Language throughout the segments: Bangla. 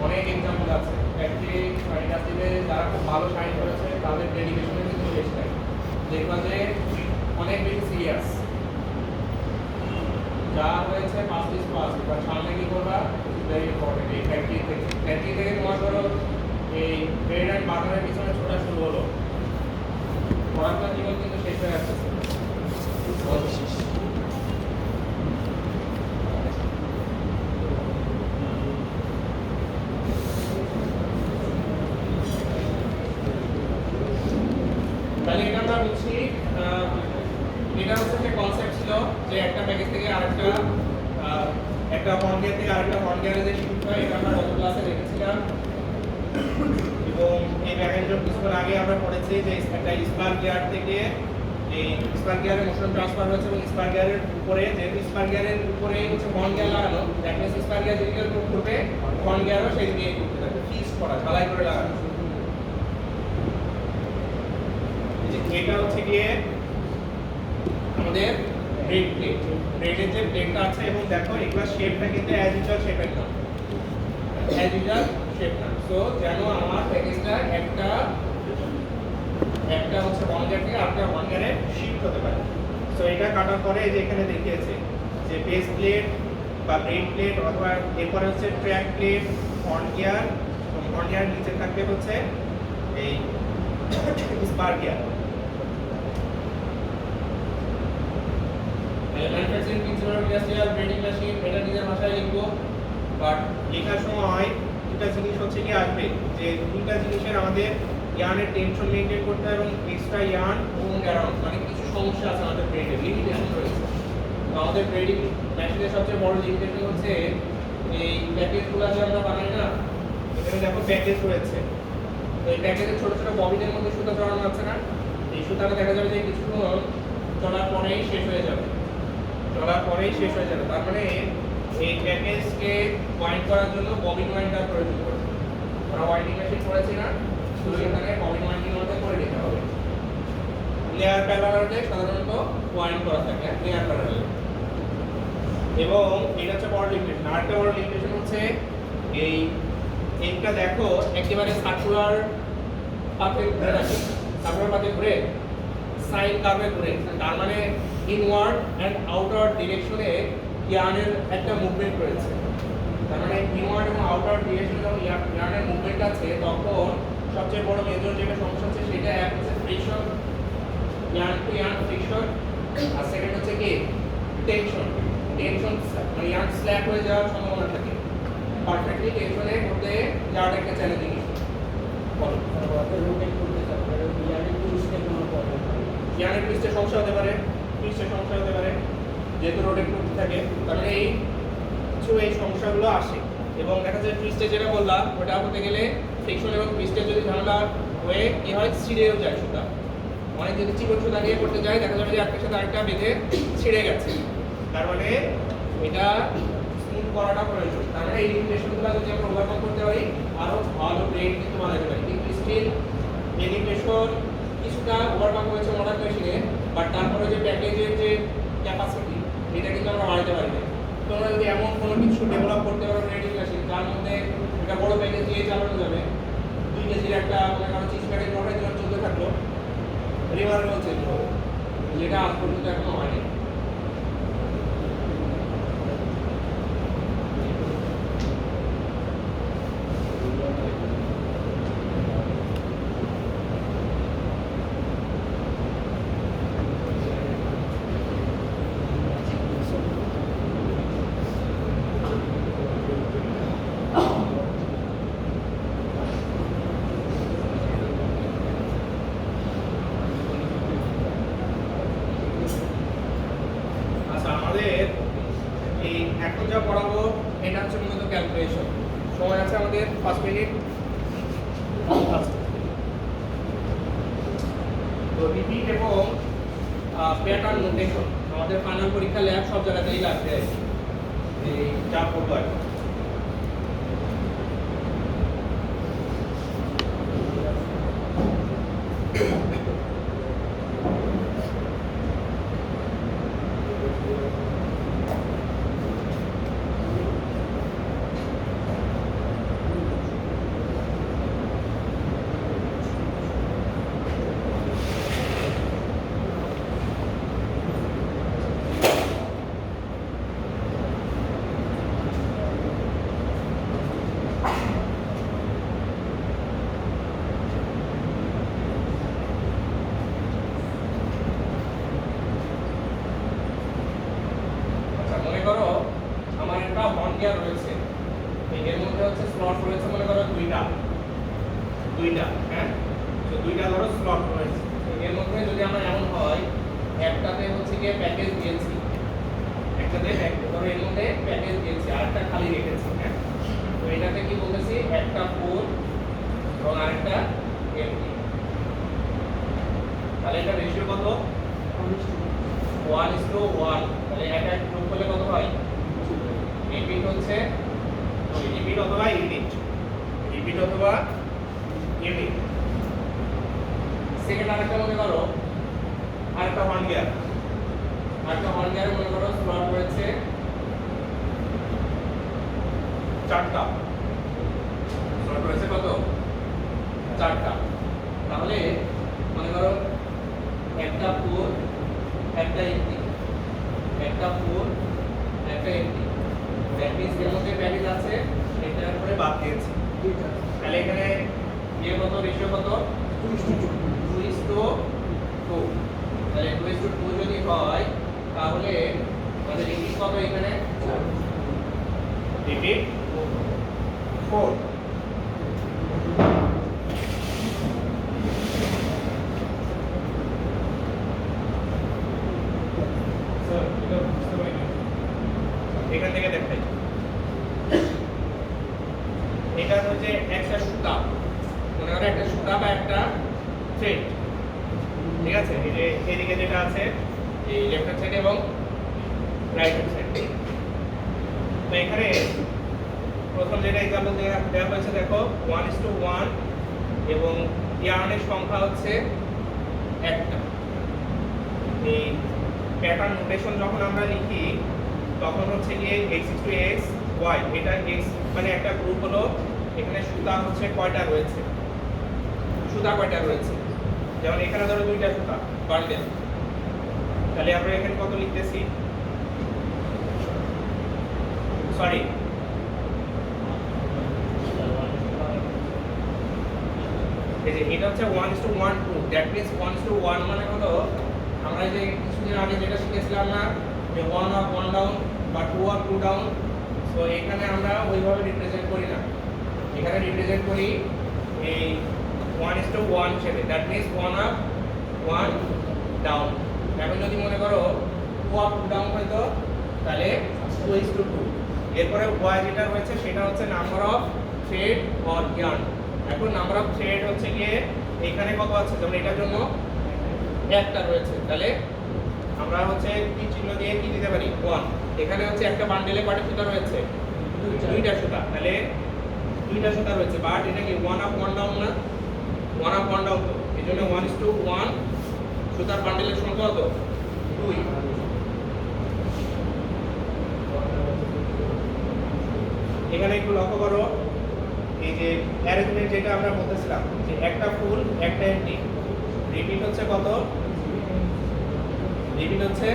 অনেক এক্সাম্পল আছে। ফ্যাক্টরি ইন্ডাস্ট্রিতে যারা খুব ভালো শাইন করেছে তাদের ডেডিকেশনের কিন্তু শেষ নাই। দেখবা যে অনেক বেশি সিরিয়াস, যা হয়েছে পাস ইজ পাস, এবার সামনে কি করবা ভেরি ইম্পর্টেন্ট। এই ফ্যাক্টরি থেকে তোমার ধরো এই ব্রেড অ্যান্ড বাটারের পিছনে ছোটা শুরু হলো, পড়াশোনার জীবন কিন্তু শেষ হয়ে আসতেছে। তাহলে এটা আমরা বুঝছি, এটা হচ্ছে যে কনসেপ্ট ছিল যে একটা প্যাকেজ থেকে আরেকটা একটা হর্ন গিয়ার থেকে আরেকটা হর্ন গিয়ারে যে শিফট হয়, এটা আমরা গত ক্লাসে দেখেছিলাম। এবং এই প্যাকেজের কিছুক্ষণ আগে আমরা পড়েছি যে একটা স্পার্ক গিয়ার থেকে এই স্পার্ক গিয়ারে মোশন ট্রান্সফার হচ্ছে, এবং স্পার্ক গিয়ারের উপরে যেহেতু স্পার্ক গিয়ারের উপরে হচ্ছে হর্ন গিয়ার লাগানো, দ্যাট মিন্স স্পার্ক গিয়ার যেদিকে মুভ করবে হর্ন গিয়ারও সেই দিকে ঘুরতে থাকবে, ফিক্স করা, ঢালাই করে লাগানো। এটা হচ্ছে গিয়ে আমাদের ব্রেড প্লেট, ব্রেডের যে প্লেটটা আছে, এবং দেখো এগুলা শেপটা কিন্তু অ্যাজ ইউজুয়াল শেপের না, অ্যাজ ইউজুয়াল শেপ না। সো যেন আমার প্যাকেজটা একটা হচ্ছে ওয়ান গিয়ার থেকে আরেকটা ওয়ান গিয়ারে শিফট হতে পারে। সো এটা কাটার পরে এই যে এখানে দেখিয়েছে যে বেস প্লেট বা ব্রেড প্লেট, অথবা এরপরে হচ্ছে ট্র্যাক প্লেট, হর্ন গিয়ার, এবং হর্ন গিয়ার নিচে থাকবে হচ্ছে এই spur gear. Manufacturing principle of industrial braiding machine, এটা নিজের ভাষায় লিখবো, বাট লেখার সময় দুটা জিনিস হচ্ছে কি আসবে, যে দুইটা জিনিসের আমাদের ইয়ার্নের টেনশন মেইনটেইন করতে হবে, এবং এক্সট্রা ইয়ার্ন এবং অ্যারাউন্ড, মানে কিছু সমস্যা আছে আমাদের ব্রেডের, লিমিটেশন রয়েছে। তো আমাদের ব্রেডিং মেশিনের সবচেয়ে বড় লিমিটেশন হচ্ছে এই প্যাকেজগুলো যে আমরা বানাই না, এখানে দেখো প্যাকেজ রয়েছে, তো এই প্যাকেজের ছোট ছোট ববিনের মধ্যে সুতা জড়ানো আছে না, এই সুতাটা দেখা যাবে যে কিছুক্ষণ চলার পরেই শেষ হয়ে যাবে, তার মানে এই প্যাকেজকে ওয়াইন্ড করার জন্য ববিন ওয়াইন্ডার প্রয়োজন পড়বে। আমরা ওয়াইন্ডিং মেশিন করেছি না, শুধু এখানে ববিন ওয়াইন্ডিং মধ্যে করে নিতে হবে। লেয়ার প্যারালালে সাধারণত ওয়াইন্ড করা থাকে, লেয়ার প্যারালালে। এবং এটা হচ্ছে বড় লিমিটেশন। আরেকটা বড় লিমিটেশন হচ্ছে এই এইটা দেখো একেবারে সার্কুলার পাথে ঘুরে রাখে, সার্কুলার পাথে ঘুরে সাইন কার্ভে ঘুরে, তার মানে ইনওয়ার্ড অ্যান্ড আউটওয়ার্ড ডিরেকশনে ইয়ার্নের একটা মুভমেন্ট রয়েছে। তার মানে ইনওয়ার্ড এবং আউটওয়ার্ড ডিরেকশনে যখন ইয়ার্নের মুভমেন্ট আছে, তখন সবচেয়ে বড় মেজর যেটা সমস্যা হচ্ছে সেটা এক হচ্ছে friction, yarn to yarn friction, আর সেকেন্ড হচ্ছে কি টেনশন, মানে ইয়ার্ন স্ল্যাপ হয়ে যাওয়ার সম্ভাবনা থাকে। পারফেক্টলি টেনশনে করতে যাওয়াটা একটা চ্যালেঞ্জিং ইস্যু। বলো রোটেট করতে চাই, ইয়ার্নের টুইস্টে কোনো প্রবলেম হয়, ইয়ার্নের টুইস্টে সমস্যা হতে পারে, যেহেতু রোটেট করতে থাকে, তাহলে এই কিছু এই সমস্যাগুলো আসে। এবং দেখা যায় টুইস্টে যেটা বললাম ওটা হতে গেলে ফ্রিকশন এবং টুইস্টে যদি ঝামেলা হয়ে কি হয়, ছিঁড়েও যায় সুতা। অনেক যদি চিকন সুতা দিয়ে করতে যায়, দেখা যাবে যে একটার সাথে আরেকটা বেঁধে ছিঁড়ে গেছে, তার মানে এটা স্মুথ করাটা প্রয়োজন। তার মানে এই লিমিটেশনগুলো যদি আমরা ওভারকাম করতে পারি, আরও ভালো ব্রেড কিন্তু বানাতে পারি। কিন্তু স্টিল এই লিমিটেশন কিছুটা ওভারকাম হয়েছে মডার্ন মেশিনে, বাট তারপরে যে প্যাকেজের যে ক্যাপাসিটি, এটা কিন্তু আমরা বাড়াতে পারি না। তোমরা যদি এমন কোনো কিছু ডেভেলপ করতে পারো ব্রেডিং মেশিন, যার মধ্যে একটা বড় প্যাকেজ দিয়ে চালানো যাবে, 2 কেজির একটা মনে করো চিজ প্যাকেজ নটায় তোমার চলতে থাকলো, রিমার্কেবল চেঞ্জ হবে, যেটা আজ পর্যন্ত এখনো হয়নি। এখন যা পড়াবো এটা হচ্ছে মূলত ক্যালকুলেশন। সময় আছে আমাদের 5 মিনিট। তো রিপিট এবং প্যাটার্ন নোটেশন আমাদের ফাইনাল পরীক্ষা ল্যাব সব জায়গাতেই লাগবে, এই যা পড়বো আর আরেকটা হর্ন গিয়ার রয়েছে, এর মধ্যে হচ্ছে স্লট রয়েছে মনে করো দুইটা, হ্যাঁ, তো দুইটা ধরো স্লট রয়েছে। এর মধ্যে যদি আমরা এমন হয় একটাতে হচ্ছে গিয়ে প্যাকেজ দিয়েছি, একটাতে ধরো এর মধ্যে প্যাকেজ দিয়েছি আর একটা খালি রেখেছি, হ্যাঁ, তো এটাতে কি বলতেছি একটা ফুল এবং আরেকটা এমটি। তাহলে এটা রেশিও কত? 1:1। তাহলে একটা গ্রুপ হলে কত হয়? রিপিট হচ্ছে রিপিট অথবা ইউনিট, রিপিট অথবা ইউনিট। সেকেন্ড আরেকটা মনে করো আরেকটা হর্ন গিয়ার, মনে করো স্লট রয়েছে 4টা, স্লট রয়েছে কত? 4টা। তাহলে মনে করো একটা ফুল একটা এমটি, একটা ফুল একটা এমটি, দ্যাট মিন্স এর মধ্যে প্যাকেজ আছে, এটার উপরে বাদ দিয়েছি। তাহলে এখানে ইয়ে কত, রেশিও কত? 2:2। তাহলে 2:2 যদি হয় তাহলে আমাদের রিপিট কত এখানে? রিপিট 4। এখান থেকে দেখাই, এটা হচ্ছে একটা সুতা, মনে করো একটা সুতা বা একটা থ্রেড, ঠিক আছে? এই যে এদিকে যেটা আছে এই লেফট হ্যান্ড সাইড এবং রাইট হ্যান্ড সাইড। তো এখানে প্রথম যেটা এক্সাম্পল দেওয়া হয়েছে দেখো 1:1 এবং ইয়ার্নের সংখ্যা হচ্ছে একটা। এই প্যাটার্ন নোটেশন যখন আমরা লিখি তখন হচ্ছে গিয়ে x * x y, এটা x মানে একটা গ্রুপ হলো, এখানে সুতা হচ্ছে কয়টা রয়েছে, যেমন এখানে ধরো দুইটা সুতা বান্ডেল, তাহলে আমরা এখানে কত লিখতেছি? সরি, এই যে এটা হচ্ছে 1:1 2, দ্যাট মিন্স 1:1 মানে হলো আমরা যে কিছুদিন আগে যেটা শিখেছিলাম না যে 1 আপ 1 ডাউন বা 2 আপ 2 ডাউন, সো এখানে আমরা ওইভাবে রিপ্রেজেন্ট করি না, এখানে রিপ্রেজেন্ট করি এই 1:1 হিসেবে, দ্যাট মিন্স 1 আপ 1 ডাউন। এখন যদি মনে করো 2 আপ 2 ডাউন হয়তো তাহলে 2:2। এরপরে y যেটা রয়েছে সেটা হচ্ছে number of thread or yarn. এখন নাম্বার অফ থ্রেড হচ্ছে গিয়ে এখানে কত আছে, যেমন এটার জন্য একটা রয়েছে, তাহলে আমরা হচ্ছে কি চিহ্ন দিয়ে কি দিতে পারি? 1। এখানে হচ্ছে একটা বান্ডেলে কয়টা সুতা রয়েছে? দুইটা সুতা, তাহলে দুইটা সুতা রয়েছে, বাট এটা কি 1 আপ 1 ডাউন না? 1 আপ 1 ডাউন, তো এজন্য 1:1 সুতার বান্ডেলের সংখ্যা কত? 2। এখানে একটু লক্ষ্য করো এই যে অ্যারেঞ্জমেন্ট যেটা আমরা বলতেছিলাম যে একটা ফুল একটা এমটি, রিপিট হচ্ছে কত? রিপিট হচ্ছে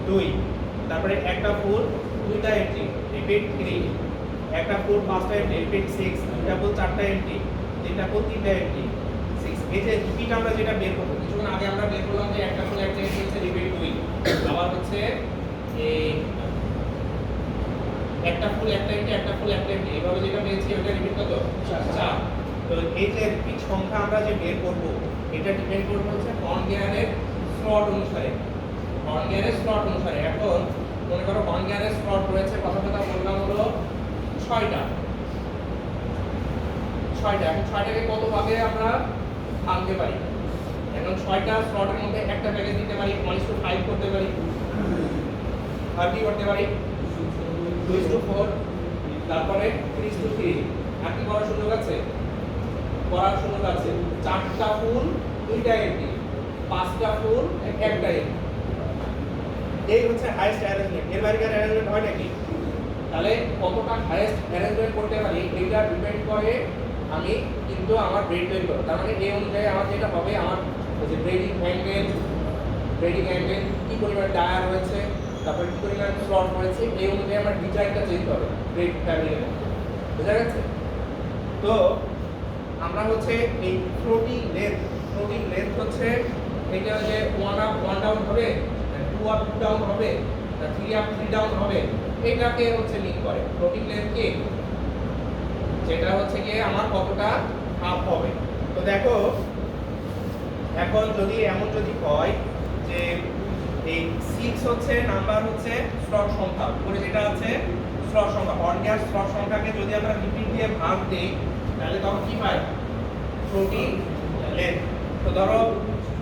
2। তারপরে একটা ফুল দুইটা এমটি, রিপিট 3। একটা ফুল পাঁচটা এমটি, রিপিট 6। দুইটা ফুল চারটা এমটি, তিনটা ফুল তিনটা এমটি, 6। এই যে রিপিট আমরা যেটা বের করব, কিছুক্ষণ আগে আমরা বের করলাম যে একটা ফুল একটা এমটি হচ্ছে রিপিট 2, আবার হচ্ছে এই একটা ফুল একটা এমটি, একটা ফুল একটা এমটি, এইভাবে যেটা পেয়েছি ওটা রিপিট কত? 4। তো এই যে রিপিট সংখ্যা আমরা যে বের করব এটা ডিপেন্ড করবে হচ্ছে হর্ন গিয়ারের স্লট অনুসারে, এখন মনে করো হর্ন গিয়ারের স্লট রয়েছে, কথা বললাম হলো 6টা। এখন 6টাকে কত ভাগে আমরা ভাঙতে পারি? এখন 6টা স্লটের মধ্যে একটা প্যাকেজ দিতে পারি, 1:5 করতে পারি, আর কি করতে পারি? 2:4, তারপরে 3:3। আর কি করার সুযোগ আছে? চারটা ফুল দুইটা এমটি, পাঁচটা ফুল একটা এমটি, এই হচ্ছে হাইয়েস্ট অ্যারেঞ্জমেন্ট। এর বাইরে অ্যারেঞ্জমেন্ট হয় নাকি? তাহলে কতটা হাইয়েস্ট অ্যারেঞ্জমেন্ট করতে পারি এটা ডিপেন্ড করে আমি কিন্তু আমার ব্রেড তৈরি করব। তার মানে এই অনুযায়ী আমার যেটা হবে, আমার যে ব্রেডিং অ্যাঙ্গেল কি পরিমাণ ডায়া রয়েছে, তারপরে কি পরিমাণ স্লট রয়েছে, এই অনুযায়ী আমার ডিজাইনটা চেঞ্জ হবে ব্রেড ফ্যামিলির মধ্যে, বুঝা গেছে? তো আমরা হচ্ছে এই ফ্লোটিং লেন্থ হচ্ছে এটা যে 1 আপ 1 ডাউন হবে, 2 আপ 2 ডাউন হবে, না 3 আপ 3 ডাউন হবে, এটাকে হচ্ছে মিন করে। ফ্লোটিং লেন্থ কে, যেটা হচ্ছে গিয়ে আমার কতটা আপ হবে। তো দেখো এখন যদি এমন যদি হয় যে এই 6 হচ্ছে নাম্বার হচ্ছে স্লট সংখ্যা, উপরে যেটা আছে স্লট সংখ্যা, হর্ন গিয়ার স্লট সংখ্যাকে যদি আমরা রিপিট দিয়ে ভাগ দেই তাহলে তখন কি পাই? Floating length. তো ধরো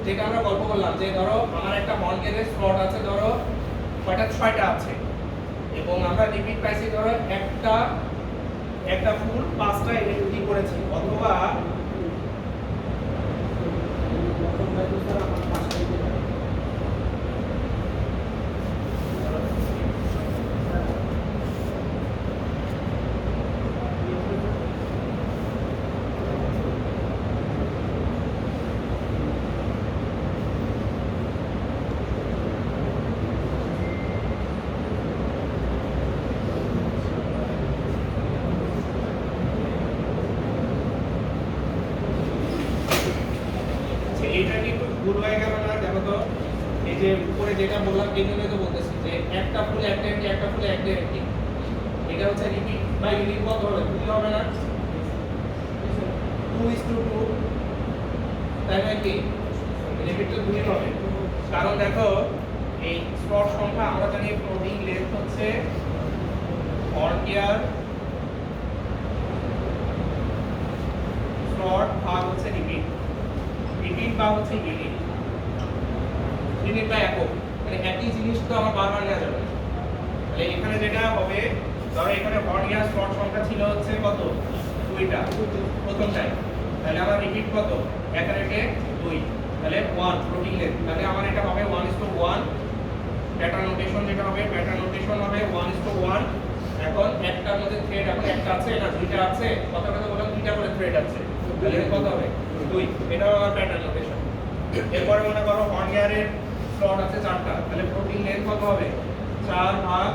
যেটা আমরা গল্প করলাম যে ধরো আমার একটা হর্ন গিয়ারের স্লট আছে, ধরো কয়টা? 6টা আছে, এবং আমরা রিপিট পাইছি ধরো একটা ফুল 5টা এমটি করেছি, অথবা এইটা কিন্তু ভুল হয়ে গেল না? দেখো তো এই যে উপরে যেটা বললাম এই জন্যই তো বলতেছি যে একটা ফুলে একটা এমটি, একটা ফুলে একটা এমটি, এটা হচ্ছে রিপিট বা ইউনিট কত হবে? 2 হবে না? 2:2, তাই না কি? রিপিট তো 2 হবে, কারণ দেখো এই স্লট সংখ্যা আমরা জানি ফ্লোটিং লেন্থ হচ্ছে হর্ন গিয়ার স্লট ভাগ হচ্ছে রিপিট, রিপিট বা হচ্ছে ইউনিট, ইউনিট বা একক, মানে একই জিনিস তো আমার বারবার নেওয়া যাবে না। তাহলে এখানে যেটা হবে, ধরো এখানে হর্ন গিয়ার স্লট সংখ্যা ছিল হচ্ছে কত? 2টা প্রথমটাই, তাহলে আমার রিপিট কত? এখানে 2, তাহলে 1 ফ্লোটিং লেন্থ, তাহলে আমার এটা হবে 1:1। প্যাটার্ন নোটেশন যেটা হবে, প্যাটার্ন নোটেশন হবে 1:1। এখন একটার মধ্যে থ্রেড এখন একটা আছে না 2টা আছে, কথা বললাম 2টা করে থ্রেড আছে, তাহলে কত হবে? 2, এটা আমার প্যাটার্ন নোটেশন। এরপরে মনে করো হর্ন গিয়ারের স্লট আছে 4টা, তাহলে ফ্লোটিং লেন্থ কত হবে? 4 ভাগ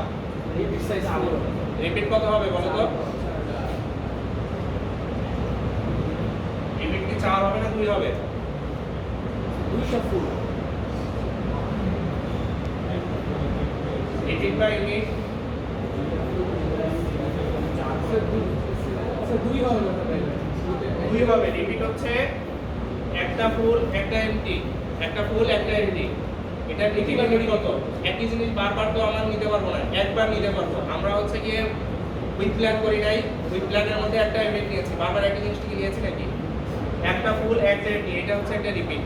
রিপিট সাইজ 4। রিপিট কত হবে বলো তো? রিপিট কি 4 হবে না 2 হবে? 2 ফুল। রিপিট বা ইউনিট 2 হবে না? 2 হবে। রিপিট হচ্ছে একটা ফুল একটা এমটি, একটা ফুল একটা এমটি, এটা রিপিট কত? একই জিনিস বারবার তো আমরা নিতে পারবো না, একবার নিতে পারবো। আমরা হচ্ছে গিয়ে উইথ প্ল্যান করি নাই, উইথ প্ল্যানের মধ্যে একটা ইভেন্ট নিয়েছি, বারবার একই জিনিস কি নিয়েছি নাকি? একটা ফুল একটা এমটি, এটা হচ্ছে একটা রিপিট।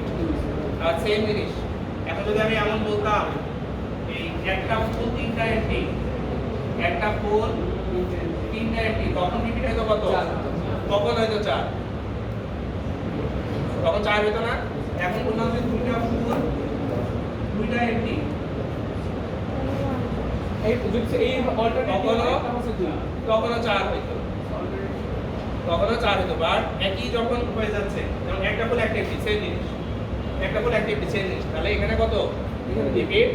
আর সেম জিনিস এখন যদি আমি এমন বলতাম এই একটা ফুল 3টা এমটি, একটা ফুল 3টা এমটি, তখন রিপিট হয়তো কত? তখন হয়তো 4, তখন 4 হতো না? এখন বললাম যে 2টা ফুল 2টা এমটি, এই তখনও 4 হইতো, তখনও 4 হতো। বাট একই যখন হয়ে যাচ্ছে, যেমন একটা ফুল একটা এমটি, সেম জিনিস, একটা ফুল একটা এমটি, সেম জিনিস, তাহলে এখানে কত? রিপিট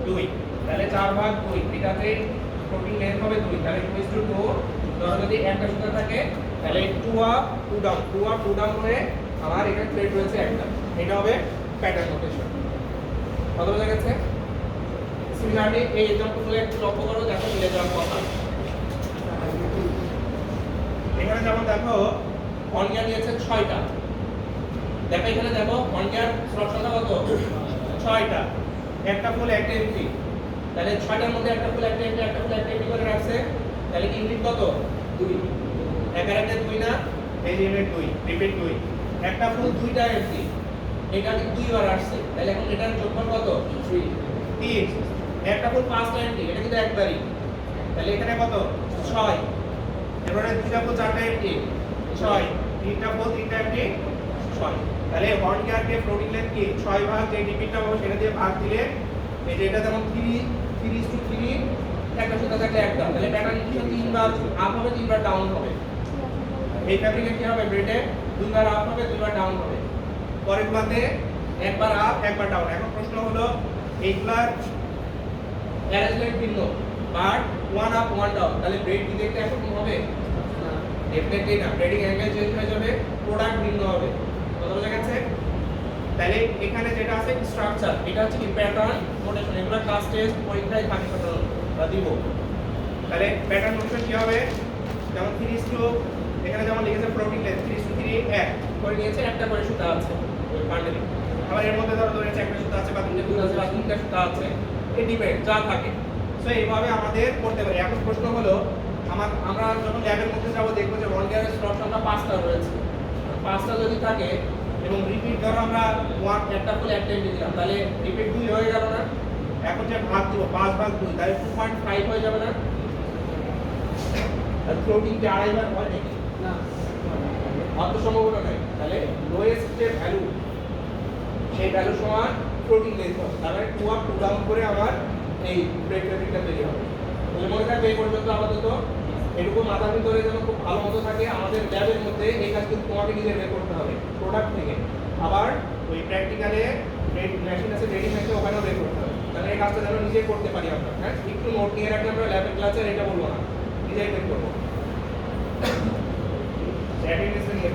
2, তাহলে 4 ভাগ 2, এটাতে ফ্লোটিং লেন্থ হবে 2, তাহলে 2:2। ধরো যদি একটা সুতা থাকে তাহলে 2 আপ 2 ডাউন, 2 আপ 2 ডাউন করে আমার এখানে থ্রেড রয়েছে একটা, এটা হবে প্যাটার্ন নোটেশন। কত বোঝা গেছে? সিমিলারলি এই এক্সাম্পলগুলো একটু লক্ষ্য করো, দেখো মিলে যাওয়ার কথা। এখানে যেমন দেখো হর্ন গিয়ার নিয়েছে 6টা, দেখো এখানে দেখো হর্ন গিয়ার স্লট সংখ্যা কত? 6টা, একটা ফুল একটা এমটি, তাহলে 6টার মধ্যে একটা ফুল একটা এমটি, একটা ফুল একটা এমটি করে রাখছে, তাহলে কি ইউনিট কত? 2, একারেতে 2 না? এই ইউনিট 2, রিপিট 2, একটা ফুল 2টা এমটি, এটা কি 2 বার আসছে, তাহলে এখন এটার যোগফল কত? 3। একটা ফুল 5টা এমটি, এটা কিন্তু একবারই, তাহলে এখানে কত? 6। এবারে 2টা ফুল 4টা এমটি, 6, 3টা ফুল 3টা এমটি, 6। তাহলে হর্ন গিয়ারকে ফ্লোটিং লেন্থ কি 6 ভাগ যে রিপিটটা হবে সেটা দিয়ে ভাগ দিলে এই যে এটা যেমন 3:3 একটা সুতা থাকলে একটা, তাহলে প্যাটার্ন নোটেশন 3 বার আপ হবে 3 বার ডাউন হবে। এই ফ্যাব্রিকে কি হবে? ব্রেডে 2 বার আপ হবে 2 বার ডাউন হবে, পরের গুলাতে একবার আপ একবার ডাউন। এখন প্রশ্ন হলো এইগুলার অ্যারেঞ্জমেন্ট ভিন্ন, বাট 1 আপ 1 ডাউন, তাহলে ব্রেড কি দেখতে একরকম হবে? ডেফিনেটলি না, ব্রেডিং অ্যাঙ্গেল চেঞ্জ হয়ে যাবে, প্রোডাক্ট ভিন্ন হবে। কথা বোঝা গেছে? তাহলে এখানে যেটা আছে স্ট্রাকচার, এটা হচ্ছে কি প্যাটার্ন নোটেশন, এগুলো ক্লাস টেস্ট পরীক্ষায় থাকে সাধারণত দিব। তাহলে প্যাটার্ন নোটেশন কি হবে, যেমন 3:2 এখানে যেমন লিখেছে ফ্লোটিং লেন্থ 3:3 এক করে নিয়েছে, একটা করে সুতা আছে ওই বান্ডেলে। আবার এর মধ্যে ধরো ধরেছে একটা সুতা আছে বা দুটো সুতা আছে বা তিনটা সুতা আছে, এই ডিপেন্ড যা থাকে। সো এইভাবে আমাদের করতে পারি। এখন প্রশ্ন হলো আমরা যখন ল্যাবের মধ্যে যাবো দেখবো যে ওয়ান গিয়ারের স্লট সংখ্যা 5টা রয়েছে। 5টা যদি থাকে এবং রিপিট ধরো আমরা একটা ফুল একটা দিয়ে দিলাম, তাহলে রিপিট 2 হয়ে গেল না? এখন যে ভাগ দিব 5/2 তাহলে 2.5 হয়ে যাবে না? আর ফ্লোটিং যে আড়াইবার হয় নাকি না, অত সম্ভাবনা নাই। তাহলে লোয়েস্ট যে ভ্যালু সেই ভ্যালু সমান ফ্লোটিং লেন্থ হবে, তাহলে 2 আপ 2 ডাউন করে আমার এই ব্রেক রেপিটটা তৈরি হবে। তাহলে মনে রাখবে এই পর্যন্ত আপাতত এটুকু মাথার ভিতরে যেন খুব ভালো মতো থাকে। আমাদের ল্যাবের মধ্যে এই কাজ কিন্তু তোমাকে নিজে বের করতে হবে প্রোডাক্ট থেকে, আবার ওই প্র্যাকটিক্যালে মেশিন আছে রেডি মেশিন ওখানেও বের করতে হবে। তাহলে এই কাজটা যেন নিজে করতে পারি আমরা। হ্যাঁ, একটু নোট নিয়ে রাখলে আমরা ল্যাবের ক্লাসে এটা বলবো না, নিজেই বের করবো। অ্যাটেন্ডেন্স নিয়ে